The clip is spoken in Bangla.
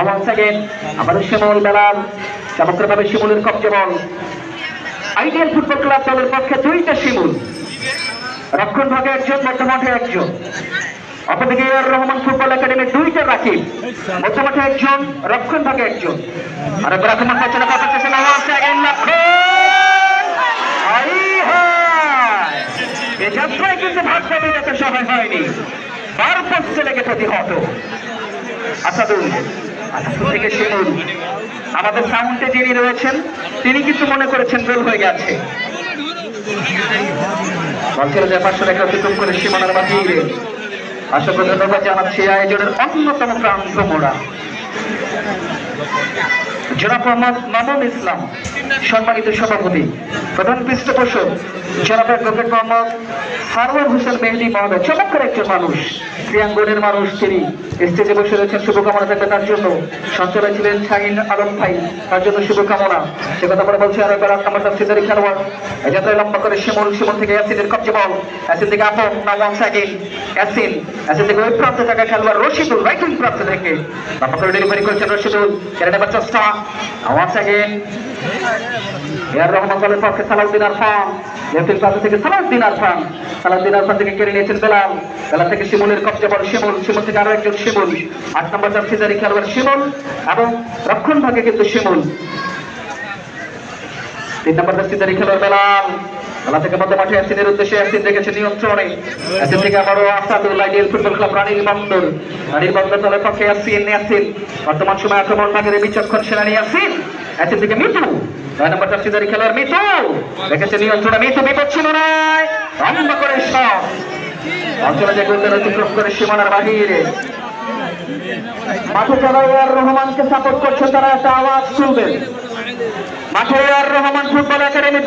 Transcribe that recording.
once again আবার শিমুল বেলাল চমৎকারভাবে শিমুলের কবজা বল। আইডিয়াল ফুটবল ক্লাব দলের পক্ষে দুইটা শিমুল, রক্ষণ ভাগে একজন, মধ্যমাঠে একজন। অপরদিকে এআর রহমান ফুটবল একাডেমির দুইটা রাকিব, মধ্যমাঠে একজন, রক্ষণ ভাগে একজন। আর আক্রমণ পরিচালনা করতে চেষ্টা once again লক্ষ্য। এ যাত্রায় কিন্তু ভাগ্য বিধাতে সহায় হয়নি, বার পোস্টে লেগে প্রতিহত। আসাদুল থেকে শিমুল, আমাদের সাউন্ডে যিনি রয়েছেন তিনি কিন্তু মনে করেছেন গোল হয়ে গেছে। বলছিল যে পাঁচশো রেখা অতিক্রম করে সীমানার বাহিরে। অসংখ্য ধন্যবাদ জানাচ্ছি আয়োজনের অন্যতম প্রান্ত মোড়া জনাব মোহাম্মদ মামুন ইসলাম, সম্মানিত সভাপতি, প্রধান পৃষ্ঠপোষক জনাব অ্যাডভোকেট মোহাম্মদ সারওয়ার হোসেন মেহেদী মহোদয়। চমৎকার একজন মানুষ, ক্রিয়াঙ্গনের মানুষ, তিনি স্টেজে বসে রয়েছেন, শুভকামনা থাকবে তার জন্য। সঞ্চালয় ছিলেন শাহিন আলম ভাই, তার জন্য শুভকামনা। সে কথা পরে বলছে আরেকবার 8 নম্বর সিজারি খেলোয়াড়। এই যাত্রায় লম্বা করে শিমুল, শিমুল থেকে ইয়াসিনের কবজা বল, ইয়াসিন থেকে আপন না once again ইয়াসিন, ইয়াসিন থেকে ওই প্রান্ত জায়গায় খেলোয়াড় রশিদুল, রাইট উইং প্রান্ত থেকে লম্বা করে ডেলিভারি করেছেন রশিদুল। কেড়ে নেবার চেষ্টা once again এআর রহমান দলের পক্ষে সালাউদ্দিন আরফান, লেফট উইং প্রান্ত থেকে সালাউদ্দিন আরফান, সালাউদ্দিন আরফান থেকে কেড়ে নিয়েছেন বেলাল, বেলাল থেকে শিমুলের কবজা বল শিমুল, শিমুল থেকে আরো একজন শিমুল, 8 নম্বর সিজারি খেলোয়াড় শিমুল এবং রক্ষণ ভাগে কিন্তু শিমুল। 3 নম্বর সিজারি খেলোয়াড় বেলাল, বেলা থেকে মধ্যমাঠে ইয়াসিনের উদ্দেশ্যে, ইয়াসিন রেখেছে নিয়ন্ত্রণে, ইয়াসিন থেকে আবারও আসাদুল, আইডিয়াল ফুটবল ক্লাব রানীর বন্দর, রানীর বন্দর দলের পক্ষে ইয়াসিন, ইয়াসিন বর্তমান সময় আক্রমণ ভাগের বিচক্ষণ সেনানি ইয়াসিন, ইয়াসিন থেকে মিতু, 9 নম্বর সিজারি খেলোয়াড় মিতু রেখেছে নিয়ন্ত্রণে, মিতু বিপদ সীমানায় লম্বা করে শট, অঞ্চলে যে গোলদের অতিক্রম করে সীমানার বাহিরে। মাঠে যারা এআর রহমানকে সাপোর্ট করছে তারা একটা আওয়াজ তুলবেন। মাঠে এআর রহমান ফুটবল একাডেমি